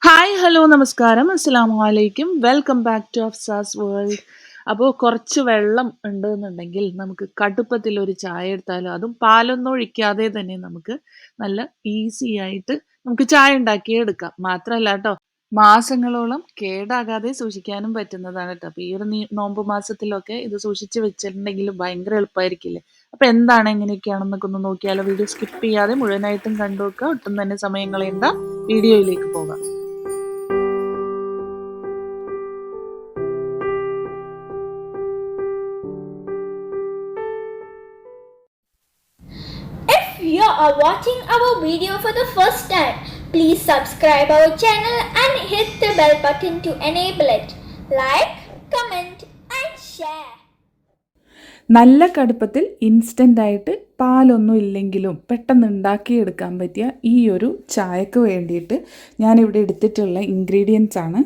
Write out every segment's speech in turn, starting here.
Hi hello നമസ്കാരം അസ്സലാമു അലൈക്കും welcome back to Afsa's world. അപ്പോൾ കുറച്ച് വെള്ളം ഉണ്ടെന്നുണ്ടെങ്കിൽ നമുക്ക് കടുപ്പത്തിൽ ഒരു ചായ എടുത്താലോ, അതും പാലൊന്നും ഒഴിക്കാതെ തന്നെ നമുക്ക് നല്ല ഈസി ആയിട്ട് നമുക്ക് ചായ ഉണ്ടാക്കിയെടുക്കാം. മാത്രമല്ല കേട്ടോ, മാസങ്ങളോളം കേടാകാതെ സൂക്ഷിക്കാനും പറ്റുന്നതാണ് കേട്ടോ. അപ്പോൾ ഈ ഒരു നോമ്പ് മാസത്തിലൊക്കെ ഇത് സൂക്ഷിച്ച് വെച്ചിട്ടുണ്ടെങ്കിൽ ഭയങ്കര എളുപ്പമായിരിക്കില്ലേ. അപ്പോൾ എന്താണ് എങ്ങനെയൊക്കെയാണെന്നൊക്കെ ഒന്ന് നോക്കിയാലോ. വീഡിയോ സ്കിപ്പ് ചെയ്യാതെ മുഴുവനായിട്ടും കണ്ടു വെക്കുക. ഒട്ടും തന്നെ സമയം കളയണ്ട, വീഡിയോയിലേക്ക് പോകാം. If you are watching our video for the first time, please subscribe our channel and hit the bell button to enable it. Like, comment and share. നല്ല കടുപ്പത്തിൽ ഇൻസ്റ്റൻ്റായിട്ട് പാലൊന്നും ഇല്ലെങ്കിലും പെട്ടെന്ന് ഉണ്ടാക്കിയെടുക്കാൻ പറ്റിയ ഈ ഒരു ചായക്ക് വേണ്ടിയിട്ട് ഞാനിവിടെ എടുത്തിട്ടുള്ള ഇൻഗ്രീഡിയൻസ് ആണ്.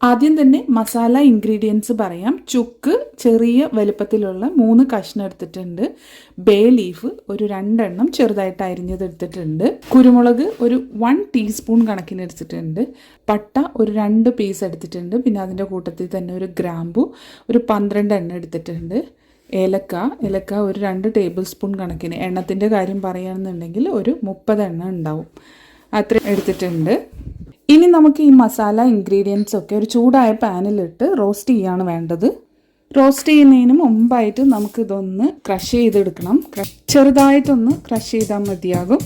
ആദ്യം തന്നെ മസാല ഇൻഗ്രീഡിയൻസ് പറയാം. ചുക്ക് ചെറിയ വലുപ്പത്തിലുള്ള 3 കഷ്ണം എടുത്തിട്ടുണ്ട്. ബേ ലീഫ് ഒരു 2 എണ്ണം ചെറുതായിട്ട് അരിഞ്ഞത് എടുത്തിട്ടുണ്ട്. കുരുമുളക് ഒരു 1 ടീസ്പൂൺ കണക്കിന് എടുത്തിട്ടുണ്ട്. പട്ട ഒരു 2 പീസ് എടുത്തിട്ടുണ്ട്. പിന്നെ അതിൻ്റെ കൂട്ടത്തിൽ തന്നെ ഒരു ഗ്രാമ്പു ഒരു 12 എണ്ണം എടുത്തിട്ടുണ്ട്. ഏലക്ക ഒരു 2 ടേബിൾ സ്പൂൺ കണക്കിന്, എണ്ണത്തിൻ്റെ കാര്യം പറയുകയാണെന്നുണ്ടെങ്കിൽ ഒരു 30 എണ്ണം ഉണ്ടാവും, അത്ര എടുത്തിട്ടുണ്ട്. ഇനി നമുക്ക് ഈ മസാല ഇൻഗ്രീഡിയൻസ് ഒക്കെ ഒരു ചൂടായ പാനിലിട്ട് റോസ്റ്റ് ചെയ്യാണ് വേണ്ടത്. റോസ്റ്റ് ചെയ്യുന്നതിന് മുമ്പായിട്ട് നമുക്കിതൊന്ന് ക്രഷ് ചെയ്തെടുക്കണം. ചെറുതായിട്ടൊന്ന് ക്രഷ് ചെയ്താൽ മതിയാകും.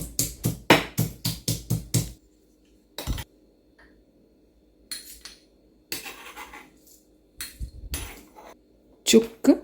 ചുക്ക്,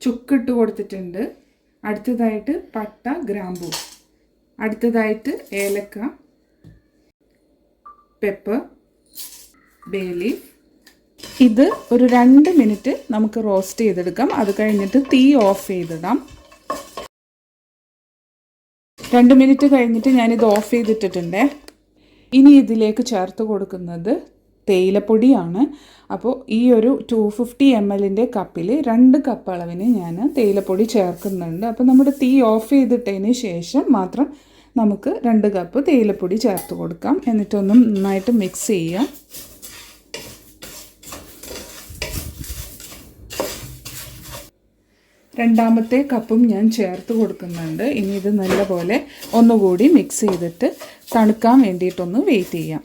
ചുക്കിട്ട് കൊടുത്തിട്ടുണ്ട്. അടുത്തതായിട്ട് പട്ട, ഗ്രാമ്പൂ, അടുത്തതായിട്ട് ഏലക്ക, പെപ്പർ, ബേ ലീഫ്. ഇത് ഒരു 2 മിനിറ്റ് നമുക്ക് റോസ്റ്റ് ചെയ്തെടുക്കാം. അത് കഴിഞ്ഞിട്ട് തീ ഓഫ് ചെയ്തിടാം. 2 മിനിറ്റ് കഴിഞ്ഞിട്ട് ഞാനിത് ഓഫ് ചെയ്തിട്ടിട്ടുണ്ട്. ഇനി ഇതിലേക്ക് ചേർത്ത് കൊടുക്കുന്നത് തേയിലപ്പൊടിയാണ്. അപ്പോൾ ഈ ഒരു 250 ml കപ്പിൽ 2 കപ്പ് അളവിന് ഞാൻ തേയിലപ്പൊടി ചേർക്കുന്നുണ്ട്. അപ്പോൾ നമ്മുടെ തീ ഓഫ് ചെയ്തിട്ടതിന് ശേഷം മാത്രം നമുക്ക് 2 കപ്പ് തേയിലപ്പൊടി ചേർത്ത് കൊടുക്കാം. എന്നിട്ടൊന്നും നന്നായിട്ട് മിക്സ് ചെയ്യാം. രണ്ടാമത്തെ കപ്പും ഞാൻ ചേർത്ത് കൊടുക്കുന്നുണ്ട്. ഇനി ഇത് നല്ലപോലെ ഒന്നുകൂടി മിക്സ് ചെയ്തിട്ട് തണുക്കാൻ വേണ്ടിയിട്ടൊന്ന് വെയിറ്റ് ചെയ്യാം.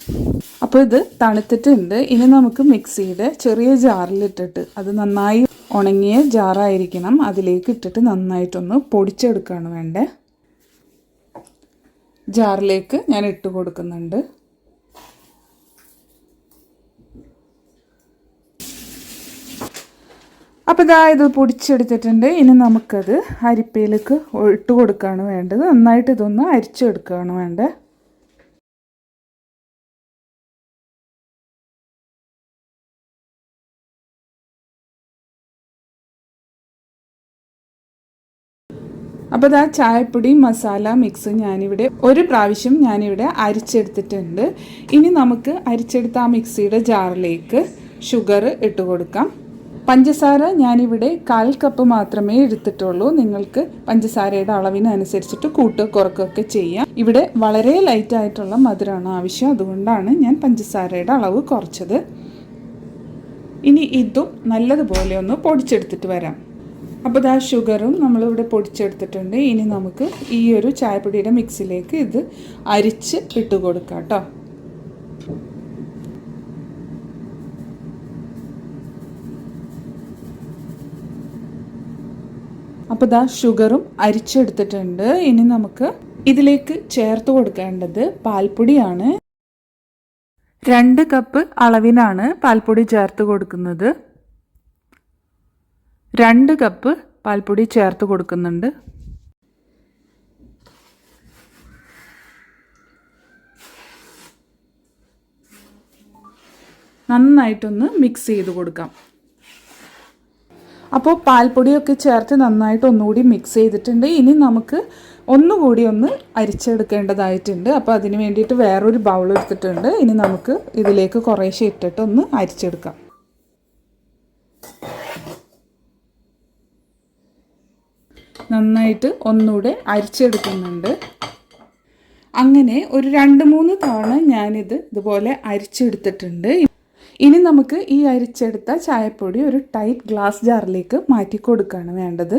അപ്പോൾ ഇത് തണുത്തിട്ടുണ്ട്. ഇനി നമുക്ക് മിക്സിയുടെ ചെറിയ ജാറിലിട്ടിട്ട്, അത് നന്നായി ഉണങ്ങിയ ജാറായിരിക്കണം, അതിലേക്ക് ഇട്ടിട്ട് നന്നായിട്ടൊന്ന് പൊടിച്ചെടുക്കുകയാണ് വേണ്ടത്. ജാറിലേക്ക് ഞാൻ ഇട്ട് കൊടുക്കുന്നുണ്ട്. അപ്പോൾ ഇത് പൊടിച്ചെടുത്തിട്ടുണ്ട്. ഇനി നമുക്കത് അരിപ്പയിലേക്ക് ഇട്ട് കൊടുക്കുകയാണ് വേണ്ടത്. നന്നായിട്ട് ഇതൊന്ന് അരിച്ചെടുക്കുകയാണ് വേണ്ടത്. അപ്പോൾ ചായപ്പൊടി മസാല മിക്സ് ഞാനിവിടെ ഒരു പ്രാവശ്യം അരിച്ചെടുത്തിട്ടുണ്ട്. ഇനി നമുക്ക് അരിച്ചെടുത്ത ആ മിക്സിയുടെ ജാറിലേക്ക് ഷുഗർ ഇട്ട് കൊടുക്കാം. പഞ്ചസാര ഞാനിവിടെ 1/4 കപ്പ് മാത്രമേ എടുത്തിട്ടുള്ളൂ. നിങ്ങൾക്ക് പഞ്ചസാരയുടെ അളവിനനുസരിച്ചിട്ട് കുറക്കുകയൊക്കെ ചെയ്യാം. ഇവിടെ വളരെ ലൈറ്റ് ആയിട്ടുള്ള മധുരമാണ് ആവശ്യം, അതുകൊണ്ടാണ് ഞാൻ പഞ്ചസാരയുടെ അളവ് കുറച്ചത്. ഇനി ഇതും നല്ലതുപോലെ ഒന്ന് പൊടിച്ചെടുത്തിട്ട് വരാം. അപ്പോൾ ഷുഗറും നമ്മളിവിടെ പൊടിച്ചെടുത്തിട്ടുണ്ട്. ഇനി നമുക്ക് ഈ ഒരു ചായപ്പൊടിയുടെ മിക്സിലേക്ക് ഇത് അരിച്ച് ഇട്ട് കൊടുക്കാം കേട്ടോ. അപ്പോൾ ഷുഗറും അരിച്ചെടുത്തിട്ടുണ്ട്. ഇനി നമുക്ക് ഇതിലേക്ക് ചേർത്ത് കൊടുക്കേണ്ടത് പാൽപ്പൊടിയാണ്. 2 കപ്പ് അളവിനാണ് പാൽപ്പൊടി ചേർത്ത് കൊടുക്കുന്നത്. 2 കപ്പ് പാൽപ്പൊടി ചേർത്ത് കൊടുക്കുന്നുണ്ട്. നന്നായിട്ടൊന്ന് മിക്സ് ചെയ്ത് കൊടുക്കാം. അപ്പോൾ പാൽപ്പൊടിയൊക്കെ ചേർത്ത് നന്നായിട്ട് ഒന്നുകൂടി മിക്സ് ചെയ്തിട്ടുണ്ട്. ഇനി നമുക്ക് ഒന്നുകൂടി ഒന്ന് അരിച്ചെടുക്കേണ്ടതായിട്ടുണ്ട്. അപ്പോൾ അതിന് വേണ്ടിയിട്ട് വേറൊരു ബൗൾ എടുത്തിട്ടുണ്ട്. ഇനി നമുക്ക് ഇതിലേക്ക് കുറേശ്ശെ ഇട്ടിട്ട് ഒന്ന് അരിച്ചെടുക്കാം. നന്നായിട്ട് ഒന്നുകൂടെ അരിച്ചെടുക്കുന്നുണ്ട്. അങ്ങനെ ഒരു 2-3 തവണ ഞാനിത് ഇതുപോലെ അരിച്ചെടുത്തിട്ടുണ്ട്. ഇനി നമുക്ക് ഈ അരിച്ചെടുത്ത ചായപ്പൊടി ഒരു ടൈറ്റ് ഗ്ലാസ് ജാറിലേക്ക് മാറ്റി കൊടുക്കുകയാണ് വേണ്ടത്.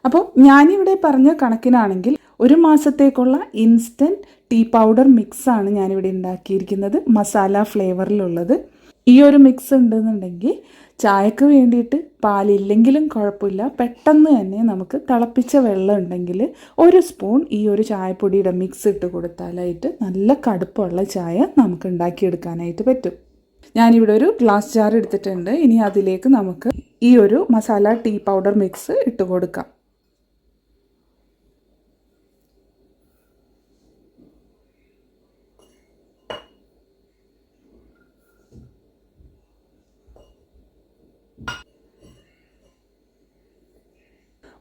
അപ്പോൾ ഞാനിവിടെ പറഞ്ഞ കണക്കിനാണെങ്കിൽ 1 മാസത്തേക്കുള്ള ഇൻസ്റ്റൻറ്റ് ടീ പൗഡർ മിക്സാണ് ഞാനിവിടെ ഉണ്ടാക്കിയിരിക്കുന്നത്, മസാല ഫ്ലേവറിലുള്ളത്. ഈ ഒരു മിക്സ് ഉണ്ടെന്നുണ്ടെങ്കിൽ ചായക്ക് വേണ്ടിയിട്ട് പാലില്ലെങ്കിലും കുഴപ്പമില്ല, പെട്ടെന്ന് തന്നെ നമുക്ക് തിളപ്പിച്ച വെള്ളം ഉണ്ടെങ്കിൽ 1 സ്പൂൺ ഈ ഒരു ചായപ്പൊടിയുടെ മിക്സ് ഇട്ട് കൊടുത്താലായിട്ട് നല്ല കടുപ്പമുള്ള ചായ നമുക്ക് ഉണ്ടാക്കിയെടുക്കാനായിട്ട് പറ്റും. ഞാനിവിടെ ഒരു ഗ്ലാസ് ജാർ എടുത്തിട്ടുണ്ട്. ഇനി അതിലേക്ക് നമുക്ക് ഈ ഒരു മസാല ടീ പൗഡർ മിക്സ് ഇട്ട് കൊടുക്കാം.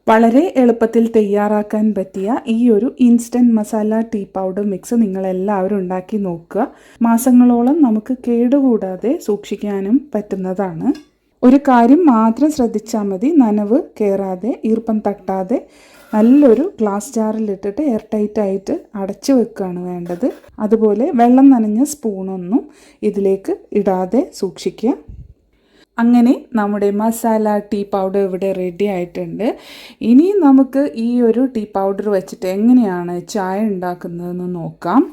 വളരെ എളുപ്പത്തിൽ തയ്യാറാക്കാൻ പറ്റിയ ഈ ഒരു instant masala tea powder mix നിങ്ങളെല്ലാവരും ഉണ്ടാക്കി നോക്കുക. മാസങ്ങളോളം നമുക്ക് കേടുകൂടാതെ സൂക്ഷിക്കാനും പറ്റുന്നതാണ്. ഒരു കാര്യം മാത്രം ശ്രദ്ധിച്ചാൽ മതി, നനവ് കയറാതെ ഈർപ്പം തട്ടാതെ നല്ലൊരു ഗ്ലാസ് ജാറിലിട്ടിട്ട് എയർ ടൈറ്റായിട്ട് അടച്ചു വെക്കുകയാണ് വേണ്ടത്. അതുപോലെ വെള്ളം നനഞ്ഞ സ്പൂണൊന്നും ഇതിലേക്ക് ഇടാതെ സൂക്ഷിക്കുക. അങ്ങനെ നമ്മുടെ മസാല ടീ പൗഡർ ഇവിടെ റെഡി ആയിട്ടുണ്ട്. ഇനി നമുക്ക് ഈ ഒരു ടീ പൗഡർ വെച്ചിട്ട് എങ്ങനെയാണ് ചായ ഉണ്ടാക്കുന്നതെന്ന് നോക്കാം.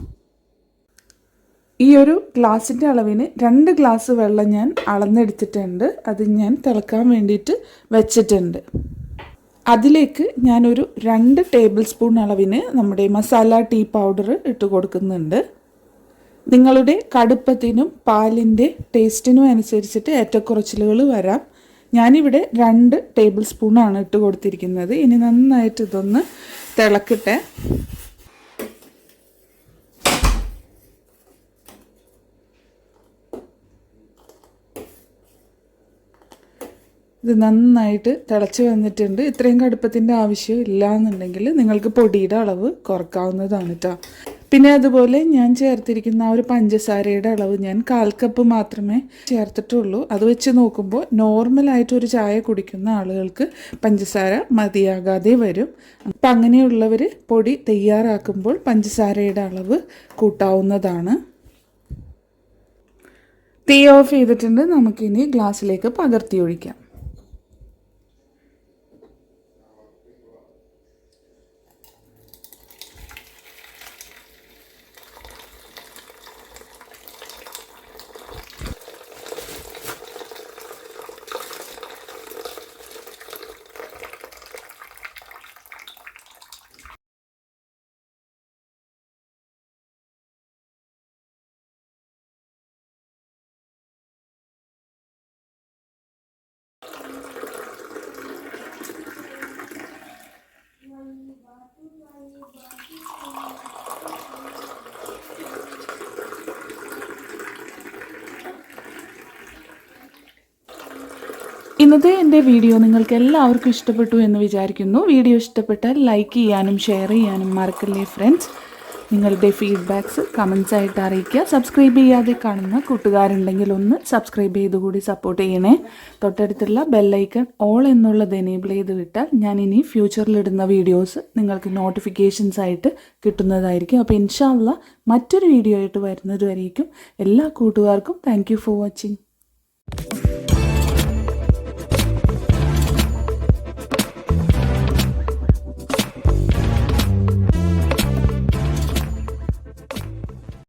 ഈ ഒരു ഗ്ലാസിൻ്റെ അളവിന് 2 ഗ്ലാസ് വെള്ളം ഞാൻ അളന്നെടുത്തിട്ടുണ്ട്. അത് ഞാൻ തിളക്കാൻ വേണ്ടിയിട്ട് വെച്ചിട്ടുണ്ട്. അതിലേക്ക് ഞാനൊരു 2 ടേബിൾ സ്പൂൺ അളവിന് നമ്മുടെ മസാല ടീ പൗഡർ ഇട്ട് കൊടുക്കുന്നുണ്ട്. നിങ്ങളുടെ കടുപ്പത്തിനും പാലിൻ്റെ ടേസ്റ്റിനും അനുസരിച്ചിട്ട് ഏറ്റക്കുറച്ചിലുകൾ വരാം. ഞാനിവിടെ 2 ടേബിൾ സ്പൂണാണ് ഇട്ട് കൊടുത്തിരിക്കുന്നത്. ഇനി നന്നായിട്ട് ഇതൊന്ന് തിളക്കട്ടെ. ഇത് നന്നായിട്ട് തിളച്ച് വന്നിട്ടുണ്ട്. ഇത്രയും കടുപ്പത്തിൻ്റെ ആവശ്യം ഇല്ല എന്നുണ്ടെങ്കിൽ നിങ്ങൾക്ക് പൊടിയുടെ അളവ് കുറക്കാവുന്നതാണ് കേട്ടോ. പിന്നെ അതുപോലെ ഞാൻ ചേർത്തിരിക്കുന്ന ആ ഒരു പഞ്ചസാരയുടെ അളവ് ഞാൻ 1/4 കപ്പ് മാത്രമേ ചേർത്തിട്ടുള്ളൂ. അത് വെച്ച് നോക്കുമ്പോൾ നോർമലായിട്ടൊരു ചായ കുടിക്കുന്ന ആളുകൾക്ക് പഞ്ചസാര മതിയാകാതെ വരും. അപ്പം അങ്ങനെയുള്ളവർ പൊടി തയ്യാറാക്കുമ്പോൾ പഞ്ചസാരയുടെ അളവ് കൂട്ടാവുന്നതാണ്. തീ ഓഫ് ചെയ്തിട്ടുണ്ട്. നമുക്കിനി ഗ്ലാസ്സിലേക്ക് പകർത്തി ഒഴിക്കാം. ഇന്നത്തെ എൻ്റെ വീഡിയോ നിങ്ങൾക്ക് എല്ലാവർക്കും ഇഷ്ടപ്പെട്ടു എന്ന് വിചാരിക്കുന്നു. വീഡിയോ ഇഷ്ടപ്പെട്ടാൽ ലൈക്ക് ചെയ്യാനും ഷെയർ ചെയ്യാനും മറക്കല്ലേ ഫ്രണ്ട്സ്. നിങ്ങളുടെ ഫീഡ്ബാക്ക്സ് കമൻസ് ആയിട്ട് അറിയിക്കുക. സബ്സ്ക്രൈബ് ചെയ്യാതെ കാണുന്ന കൂട്ടുകാരുണ്ടെങ്കിൽ ഒന്ന് സബ്സ്ക്രൈബ് ചെയ്തുകൂടി സപ്പോർട്ട് ചെയ്യണേ. തൊട്ടടുത്തുള്ള ബെല്ലൈക്കൺ ഓൾ എന്നുള്ളത് എനേബിൾ ചെയ്ത് വിട്ടാൽ ഞാൻ ഇനി ഫ്യൂച്ചറിലിടുന്ന വീഡിയോസ് നിങ്ങൾക്ക് നോട്ടിഫിക്കേഷൻസ് ആയിട്ട് കിട്ടുന്നതായിരിക്കും. അപ്പോൾ ഇൻഷാ അല്ലാഹ് മറ്റൊരു വീഡിയോ ആയിട്ട് വരുന്നത് വരേക്കും എല്ലാ കൂട്ടുകാർക്കും താങ്ക് യു ഫോർ വാച്ചിങ്.